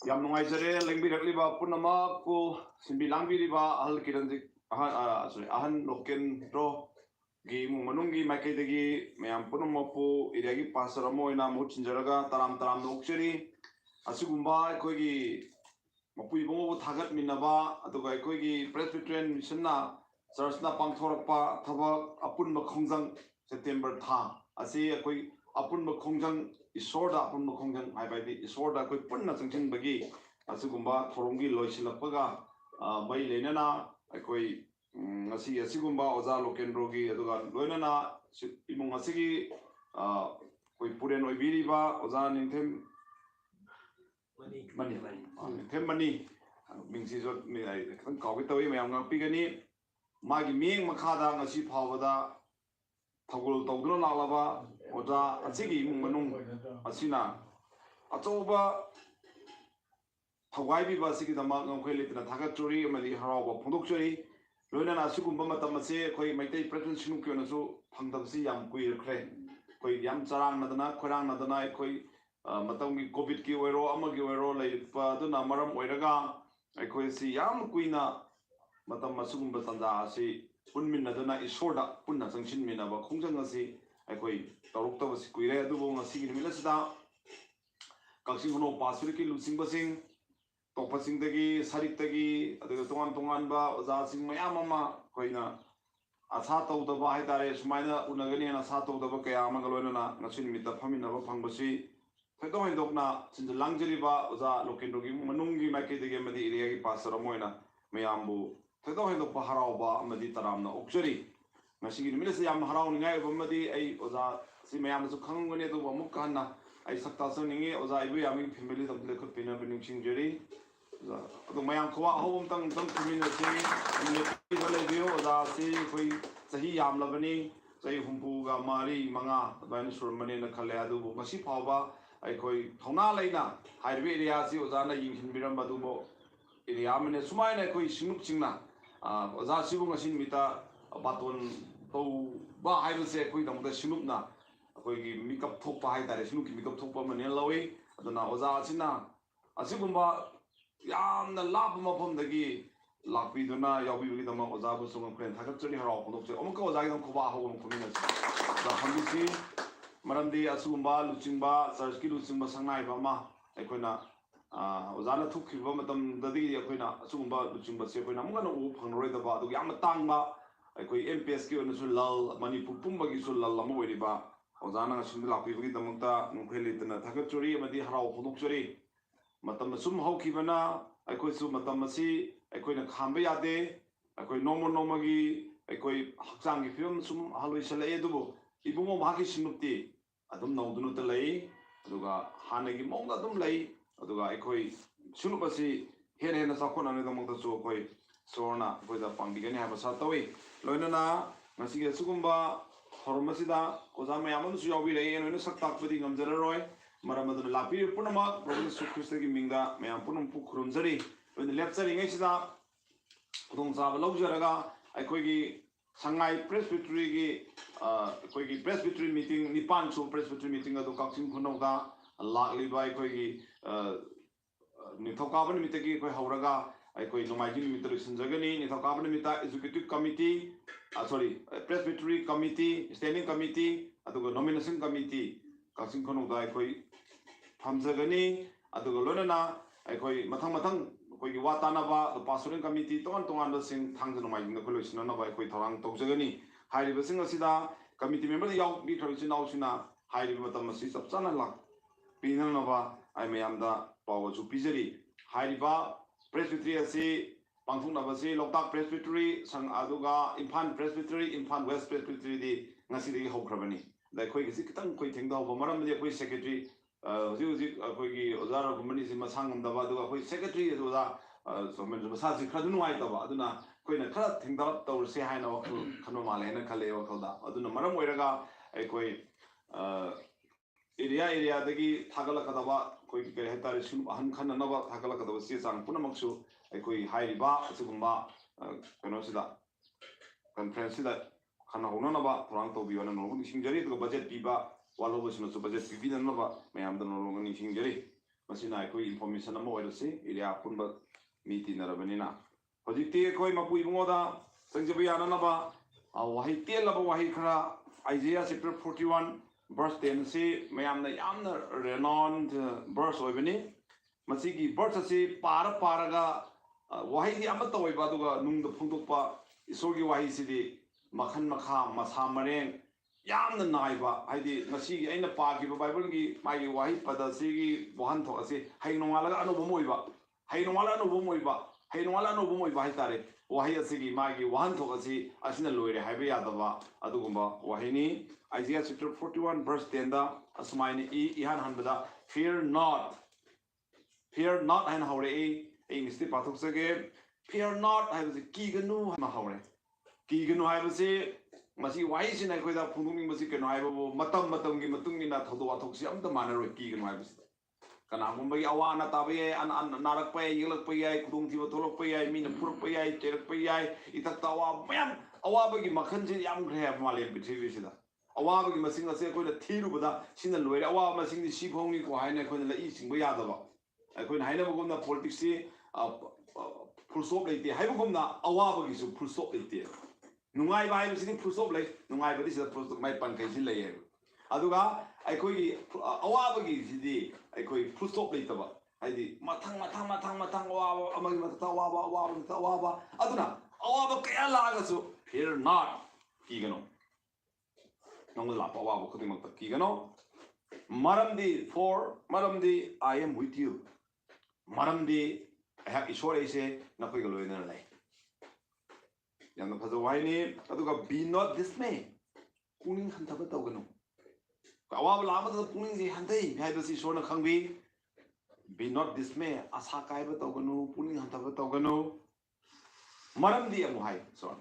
Yam nungaisare lengbirakliba punama ku simbilangbiliba ahal kirandik ahan loken ro gi manunggi maikaidagi mayam punamapu iriagi pasaramoina muchinjaraga taram taram nokchari asigumba aikoigi mapu ibongo thagat minaba aduga aikoigi Presbyterian Missionna Churchna pangthorakpa thabak apunba khongjang September tha asi akoi apunba khongjang Isorda apunba khongjang haibaidi Isorda akoi punna changchinbagi asigumba thoronggi loisilakpaga mai lenana akoi ngasi asigumba oza lokendrogi aduga loinana imung asigi koi puren oibiriba oza ningthem mani mingsi jot mi ai khang kawgi tawi mayam ngakpigani magi ming makhada ngasi phawada thagul tawduna laklaba oza asigi imung manung asina achoba thawaibi ba sigi dama ngkhoi litna thagat chori amadi harawa phondokchori loinana asugumba matam ase khoi maitai present sinuk kyonasu phangdabsi yam kuirkhre khoi yam charang nadana khorang nadana khoi matamgi covid ki oiro amagi oiro leipa duna maram oiraga akhoi si yam kuina matam masugumba tanda asi punminnaduna isorda punna changsinminaba khongjang asi aikoi tawrokta basi kuire adubo ngasi gi milasida kaksing hono pasuri lusing topasing dagi sarik dagi aduga tongan ba oza sing mayam ama koina asa tawdaba haitare sumaina unagani na asa tawdaba kaya ama galona ngasi nimita phaminaba phangbasi thedong hindokna sinja langjeriba oza lokendogi manungi maike dagi amadi area gi pasara moina mayambu thedong hindokpa harauba amadi taramna okjari ngasi gi milasa yam harauni ngai amadi ai oza si mayamsu khangungani adu amuk kanna ai sakta ningi oza ibu yami family tamle khut pina bining singjeri अदो मयाम खवा home तंग community ने ले दियो ओदासी कोई सही याम लबनी सही हुंपुगा मारी मंगा बाइन सुरमने न खले अदु मसी फावबा आई कोई थौना लेना हाइवे एरिया सी ओजाना यिंखिन बिरम बदुमो एरिया मने सुमाइना कोई सिमुक चिंगना ओजा सिबु ngsin मिता बातोन तो बा हाइबसे कोई दमदा सिमुकना कोई की मेकअप थोपा हाइ तारे सिमुक की मेकअप थोपा मने लवे अदना ओजा सिना असिगुंबा यामना लाभ मफमदगी लापीदुना याबीबगीदमा ओजाबु सुंग फ्रेंड थागचरी हराव फोदोकसे अमुक ओजागिदम खुबा होगम खुमिनस दा हमबिसी मरमदी असुगुंबा लुचिंगबा चर्चकी लुचिंगबा संगनाइबा मा अखोइना ओजाना थुखिबा मतम ददी अखोइना असुगुंबा लुचिंगबा से अखोइना अमुकना उ फंगरोइदबा अदुग याम तांगबा अखोइ एमपीएस की ओनसु लल मणिपुर पुंबगी सु लल अमु ओइरिबा ओजाना ngsin लापीबगीदमक्ता नुखैलितना थागचरी अमदी हराव फोदोकचरी मतम सुम हौखिबना अखोइसु मतम असि अखोइना खांबा यादे अखोइ नोमगी अखोइ हक्चांगी फिल्म सुम हलोइसले दुबो इबुंगो माकी सिनुप्ति अदुम नौदुनु त लई अदुगा हानेगी मौंदा अदुम लई अदुगा अखोइ सुनुप असि हेन हेन साखोनाने दमक्तसु अखोइ सोरना अखोइदा पांगिगनि हाबा सातवे लोइनना ngasi सुगुंबा हरमसिदा ओजा मयामनसु यावबि रei एनोने सक्ताकपदि ngamjararoy मरमदन लापि पुनमा प्रभु यीशु ख्रिस्ट की मिंगदा मयाम पुनम पु खुरुमजरी लोइन लेप्चरी ngैसिदा खुदोंचाब लौजरगा अखोइगी संगाई प्रेसबिटरी की अखोइगी प्रेसबिटरी मीटिंग निपान सु प्रेसबिटरी मीटिंग अदु काक्सिंग खुनौदा लाखलिबा अखोइगी निथौकाबन मितगी अखोइ हौरगा अखोइ नोमाइजि निमित लोइसनजगनी निथौकाबन मिता educative committee sorry presbytery committee standing committee अदुगा नॉमिनेशन कमिटी काक्सिंग खुनौदा अखोइ फमजगनी अदुगा लोनना अखोइ मथंग मथंग अखोइगी वातानाबा द पासोरिंग कमिटी तोन तोन सिंग थांग नोमाइजिंग द खोलोइसननाबा अखोइ थौरांग तौजगनी हाइरिबसिंग असिदा कमिटी मेंबर याव बि थरसिन नाउसिना हाइरिब मतम असि चपचाना लाक पिननबा आइ मयामदा पावजु पिजरी हाइरिबा प्रेसबिटरी असि पांथुनबसि लोकताक प्रेसबिटरी संग अदुगा इम्फान प्रेसबिटरी इम्फान वेस्ट प्रेसबिटरी दि ngasi हौख्रबनी दा अखोइगी सि कितंग कोइ थेंगदाव मरमदि अखोइ सेक्रेटरी हुजी अखोइगी ओजार गुमनी सि मसांगमदबा अदुगा अखोइ सेक्रेटरी ओजा सोमेन मसाजि खरदु नुवाइतबा अदुना अखोइना खरा थेंगदाव तौरसे हाइना वखल खनो माले हेना खले वखलदा अदुना मरम ओइरगा अखोइ एरिया दगी थागलकदबा अखोइ के हेतारि सुन अहन खननबा थागलकदबा सि चांग पुनमक्सु अखोइ हाइरिबा असुगुम्बा कनोसिदा कॉन्फ्रेंस सिदा खाना होननबा थोरांग तौबियोना नोंगु निसिंजरी अदुगा बजेट पीबा वालोबसुनसु बजेट पीबिदनबा मयामदा नोंगु निसिंजरी मसिना अखोइ इन्फॉर्मेशन अमा ओइरसि एरिया पुनबा मीति नरबनिना होजिकति अखोइ मपु इबुंगोदा संजबि याननबा वाहि तेलबा वाहि खरा आइजिया चैप्टर 41 verse 10 से मयामना यामना रेनॉन्ड verse ओइबनि मसिगी verse असि पारगा वाहि दि अमत ओइबा दुगा नुंग द फुंदोकपा इसोरगी वाहि सिदि मखन मखा मसा मरें यामना नाइबा हाइदि ngasi aina पागिबा बाइबल की मागी वाहि पदसिगी वहन थो असि हाइनोवाला अनुभवमोइबा हाइनोवाला अनुभवमोइबा हाइनोवाला अनुभवमोइबा हाइतारे वाहि असिगी मागी वहन थो असि असिना लोइरे हाइबे यादबा अदुगुंबा वाहिनी Isaiah chapter 41 verse 10 da asmaini ihan hanbada fear not and haure English ti pathok sage fear not haibase kiganu ma haure kiganu haibase masi wai sin ai koida phungning masi keno haibo matam gi matung ina thodo wathok si amta manaroi kiganu haibase kana gumbai awana tabe an narak pai yelak pai ai kudung thi tholok pai ai mina puruk pai ai terak pai ai itak tawa mayam awa bagi makhan ji yam gre male bitri sida अवाबगी मसिंग असे अखोइना थीरुबदा सिना लोइरे अवाब मसिंग दि सिफोंनि को हाइना अखोइना लई सिंगबा यादबा अखोइना हाइना बगुमना politics सि full stop leite haibugumna awa bagi su full stop leite nungai ba haibusini full stop lei nungai badi sida full stop mai pan kai sin lei aduga aikoi awa bagi sidi aikoi full stop leite ba haidi matang awa amagi matata awa aduna awa kaya laga su here not kigano nong la awa khuding mak kigano maramdi for maramdi I am with you maramdi I have ishore ise nakoi galoi na lai yang phajo waini aduga be not dismay puning hantaba tawgano awa la ma puning ji hantai haibasi ishore na khangbi be not dismay asa kai ba tawgano puning hantaba tawgano maramdi amu hai so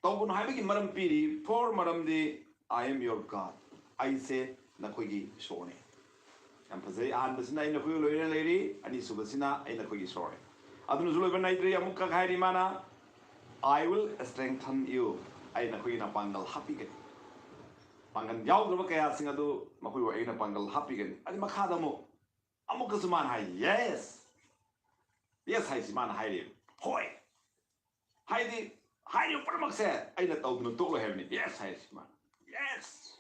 tawgun haibagi maram piri for maramdi I am your God I say nakoi gi ishore am phazai an basina ina khoi loina leiri ani subasina ina khoi gi ishore adunu zuloi banai tri amukka khairi mana I will strengthen you aina khoi na pangal happy gen pangan yaw do kaya singa do makoi wa aina pangal happy gen ani makha da mo amukka suman hai yes hai siman hai hoi hai di hai yo parmak se aina taw no to lo heaven yes hai siman yes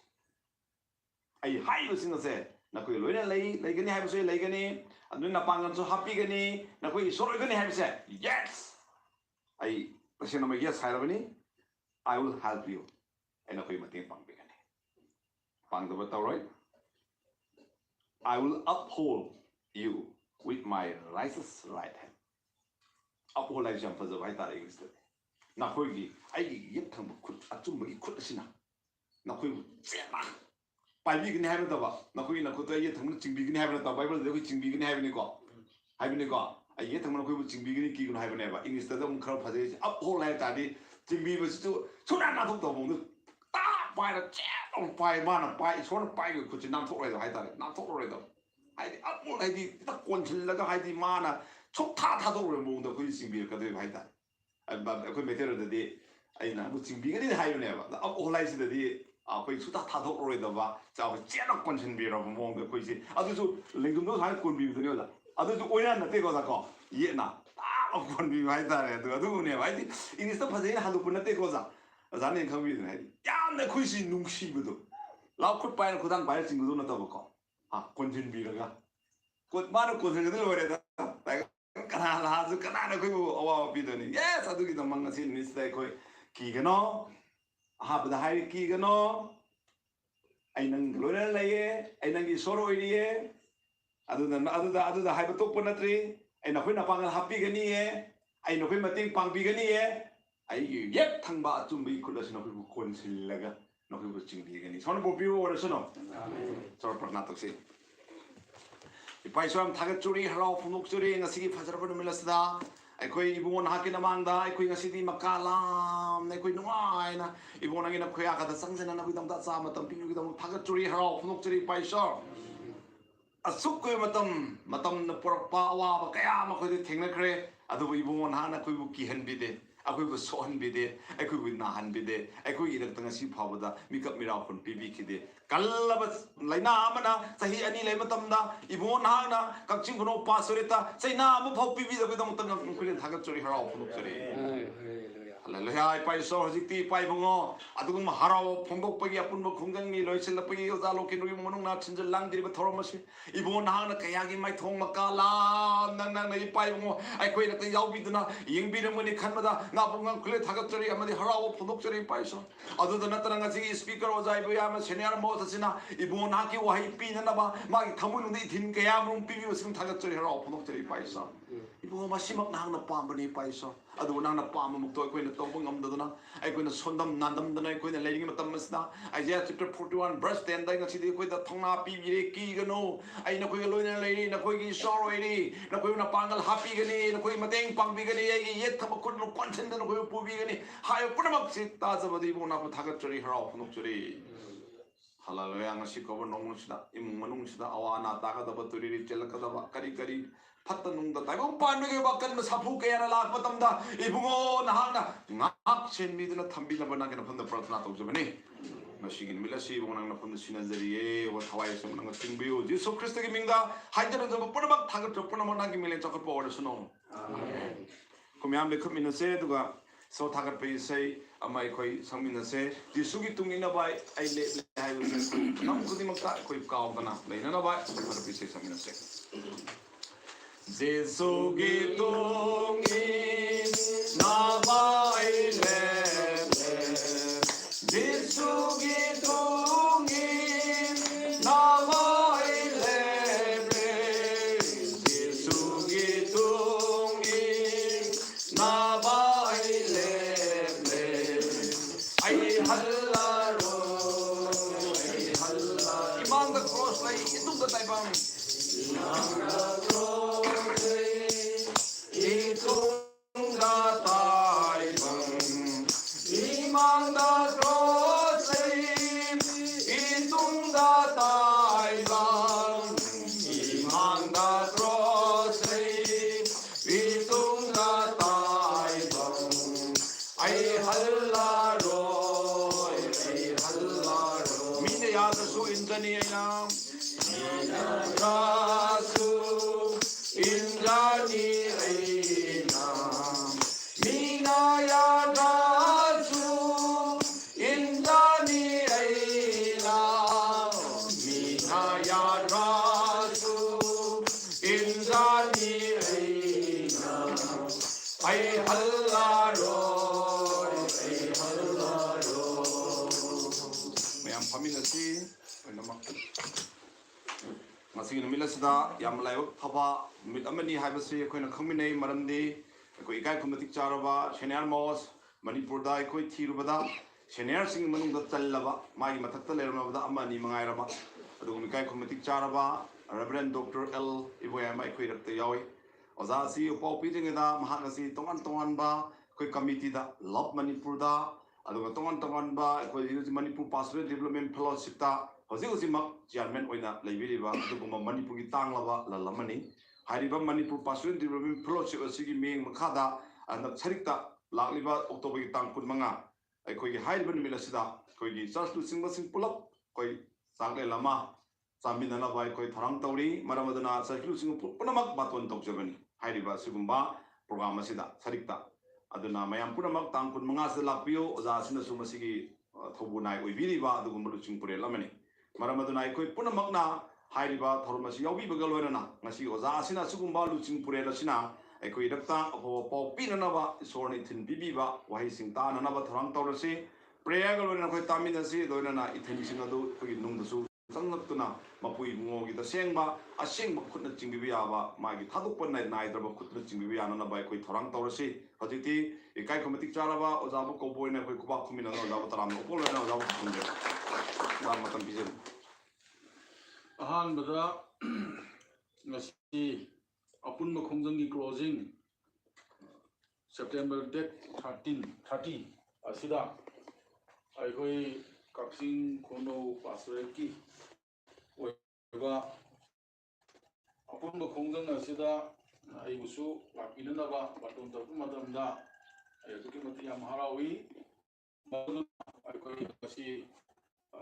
ai hai lo singa se nakoi loina lei gani hai so lei gani adu na pangan so happy gani nakoi soroi gani hai se yes ai pasina ma yes hai rabani I will help you and nakoi mating pang bigani pang do batawroi I will uphold you with my righteous right hand uphold like jam fazo vai tare ingste nakoi gi ai gi yep thang khut achum gi khut asina nakoi chema pai bi gani hai ba nakoi na khut ai thang ching bi gani hai ba bible de ching bi gani hai ni ko ai ye thang nakoi ching bi gani ki gani hai ba ne ba ingste da khar faze uphold like tadi ching bi ba su suna na thok to bong ta pai da che on pai ma na pai so na pai gi khut nam thok lai da hai tare nam thok lai da hai di uphold hai di ta kon chil la ga hai di ma na chok tha tha do re bong da khoi ching bi ka de hai tare ai ba khoi meter da di ai na bu ching bi gani hai ne ba uphold lai si da di khoi su ta tha thok roi da ba cha che na kon chin bi ra bong da khoi si adu su lingum do hai kon bi de ne la adu su oina na te ko da ko ye na ta kon bi hai tare adu ne ba di ini sta phazai na halu pun na te ko za 자네 강비는 해리 야내 खुशी 뭉시부도 라웃 파이는 고단 바이를 친구도 나도 보고 아 권진비가 곧 많은 고생을 오래다 내가 까나라 아주 까나라 그 어와 비더니 예스 아두기도 망가시 니스데 거의 기가노 하부다 하이 기가노 아이는 로레레에 아이는 소로이리에 아두다 하이버 똑뻔나트리 아이는 회나 방을 합비가니에 아이는 회 마팅 방비가니에 ai yep thang ba chum bi khula sino bu kon sil laga no bu ching bi gani son bo bi ora sono amen sor prana tak si ipai som thaga churi harau phunuk churi ngasi gi phajara bu milasda ai koi ibon ha ki na mangda ai koi ngasi di makalam nei koi nuai na ibon ngi na khoya ka da sangjana na bi dam da sa ma tam pingu gi dam thaga churi harau phunuk churi pai so asuk koi matam na porpa awa ba kaya ma khoi thengna khre adu ibon ha na koi bu ki han bi de 아쿠이고 소한비데 아쿠이고 나한비데 아쿠이 이렇다 ngasi 파보다 미컵 미라콘 비비키데 갈라바 라이나 아마나 사히 아니 레마탐다 이본 하나 각진 코노 파소레타 사이나 아무 파우 비비다 그다 못던 그린 다각조리 하라오 분옥조리 할렐루야 이파이소 hojikti 파이봉어 아두금 하라오 봉복박이 아픈뭐 공장리 로이실라박이 여자로키 누기 모능나 친절 랑디리바 토로마시 이본 하나 가야기 마이 통마까라 낭낭나 이파이봉어 아이코이나 그 야우비드나 잉비르머니 칸마다 나봉강 클레 다각조리 아마디 하라오 분옥조리 파이소 아두도 나타나가 지기 스피커 오자이브야 아마 세니아르 모타시나 이본 하기 와이 피나나바 마기 타무는데 딘 가야문 비비우스는 다각조리 하라오 분옥조리 파이소 이봉어 마시막 나항나 빰바니 파이소 aduh nang na pam mukto koi na tong ngam da na ai koi na sondam nandam da na koi na leading matam masna Isaiah chapter 41 verse 10 dai ngasi koi da thongna pi bi ki gano ai na koi loi na lei na koi gi sorrow ri na koi na pangal happy gani na koi mateng pang bi gani ai yet tham kun no content na koi pu bi gani hayo punamak si ta za badi bo na pa thagat chori harau phunuk chori hallelujah ngasi ko bo nong sida imung manung sida awana ta ka da ba turi ri chelak da ba kari kari fattanungda taibong panwege bakkan sapu kaya lak matamda ibungo nahangna ngak chen midna thambina bana kana phanda prarthana tawjabani masigin milasi ibung nang phanda sinajariye wa thawai sem nang tingbiu jesu christ gi mingda haidana jab purabak thagat purama nang gi milen chakap order suno amen kumyam le khutminase duga so thagat pe sei amai khoi sangminase tisugi tungina bai ai le hai nam kudi makta khoi kaw bana leina na bai thagat pe sei sangminase Jesugi tungi na bai le Jesugi tungi na bai le Jesugi tungi na bai le ai hallaro imam the cross lai itu the taibang imam the cross itu the taibang imam the cross itu the taibang imam the cross itu the taibang ai hallaro mine yaad su injani aina rasu injani aina mina yaad rasu injani aina mina yaad rasu injani aina ai hallaro mayam paminasi oinama ngasi numilasida yam laibak phaba numit amani haibasi akoina khangminei maramdi akoi ikai khumati charaba senior mos manipur da akoi thirubada senior sing manungda challaba magi mathakta lermabada amani mangairaba adugum ikai khumati charaba reverend dr l iboyama akoi rakta yawi oza si upau pijingeda mahakasi tongan tongan ba akoi committee da love manipur da aduga tongan tongan ba akoi manipur pastoral development fellowship da hojik chairman oina leibiriba aduguma manipur gi tanglaba lalamani hariba manipur pastoral development fellowship asigi meng makhada anak sarikta lakliba october gi tang 15 akoi gi hariba numilasida akoi gi church lu singba sing pulap koi sangle lama saminana bai koi tharang tauri maramadana church lu sing punamak baton tokjabani hariba sigumba program asida sarikta aduna mayam punamak tang 15 sida lakpio oza sina sumasigi thobunai oibiriba adugumba lu sing pure lamani maramaduna ikoi punamakna hairiba thormasi yawi bagalorana ngasi oza asina sugumba luching purela sina ikoi dakta ho pau pinanaba isorni thin bibiba wahi singta nanaba thorang tawrasi prayer galorana koi taminasi doinana ithin singadu koi nungdasu sangatuna mapui ngogi da sengba asengba khutna chingbibi yaba magi thadukpa nai naidraba khutna chingbibi yanana bai koi thorang tawrasi hojiti ikai komitik charaba ozabu koboina koi kuba khumina ozabu taram opolona ozabu khunje matam bijen ahanbada ngasi Apunba Khongjang closing September date 30 asida aikoi Kaksing Khono Pastoral ki oiba Apunba Khongjang asida aibusu lakpinanaba baton tawpu matamda ayuki mati yam harawi aikoi ngasi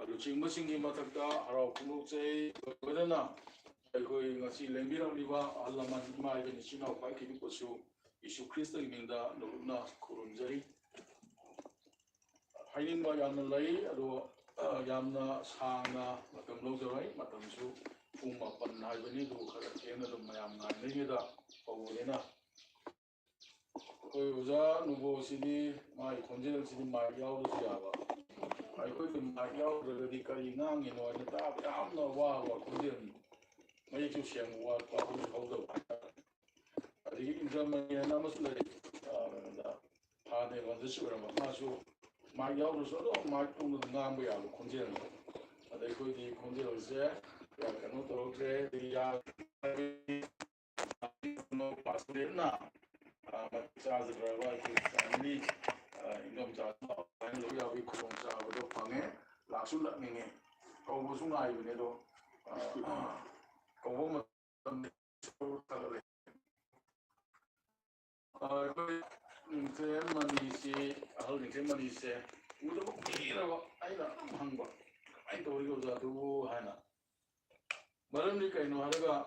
luchingbasingi mathakta harau khumukchei loidana aikoi ngasi lembiraliba allaman ima ibeni chinau pai kibiposu isu Christa mingda nuruna khurumjari hainingba yamna lei ado yamna sangna matam lojawai matamsu pung 8 haibani du khara thena dum mayam ngai da pawulena koi uja nubo sidi mai khonjel sidi mai yawdu yaba aikoi mai yawdu kari ngangi no na ta yamna wa khonjel mai chu siang wa pa hu hawdo adigi injamani na masle da thane wanda sura masu mai yawdu so do mai tung ngambu ya khonjel adai koi di khonjel se ya kanu to tre ya no pasle na charge driver family income charge and lo ya wi khong cha do phange la su la nge ko bu su ngai ne do ko bo ma tam so ta le se mani si ahal ni se mani se u do ki ra ba ai la hang ba ai to ri go za du hana maram ni kai no haraga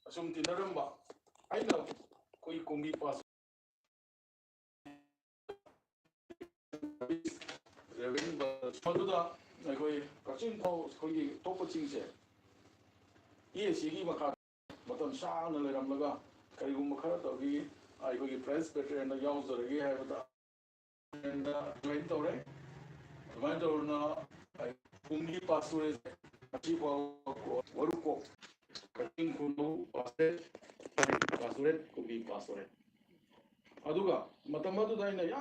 asum tinaram ba ai na koi kombi pas ꯃꯗꯨꯗ ꯑꯩꯈꯣꯏ ꯀꯛꯆꯤꯡ ꯐꯥꯎ ꯑꯩꯈꯣꯏꯒꯤ ꯑꯇꯣꯞꯄ ꯆꯤꯡꯁꯦ ꯁꯤꯒꯤ ꯃꯈꯥꯗ ꯃꯇꯝ ꯁꯥꯡꯅ ꯂꯩꯔꯝꯂꯒ ꯀꯔꯤꯒꯨꯝꯕ ꯈꯔ ꯇꯧꯔꯤ ꯑꯩꯈꯣꯏꯒꯤ ꯐ꯭ꯔꯦꯟꯁ ꯕꯦꯇꯔꯤꯌꯟꯗ ꯌꯥꯎꯖꯔꯒꯦ ꯍꯥꯏꯕꯗ ꯖꯣꯏꯟ ꯇꯧꯔꯦ ꯑꯗꯨꯃꯥꯏꯅ ꯇꯧꯗꯅ ꯀꯨꯝꯒꯤ ꯄꯥꯁꯇꯣꯔꯦꯠ ꯉꯁꯤ ꯐꯥꯎꯕ ꯋꯥꯔꯨꯀꯣꯛ ꯀꯛꯆꯤꯡ ꯈꯨꯅꯧ ꯄꯥꯁꯇꯣꯔꯦꯠ ꯀꯨꯝꯕꯤ ꯄꯥꯁꯇꯣꯔꯦꯠ ꯑꯗꯨꯒ ꯃꯇꯝ ꯑꯗꯨꯗ ꯑꯩꯅ ꯌꯥꯝ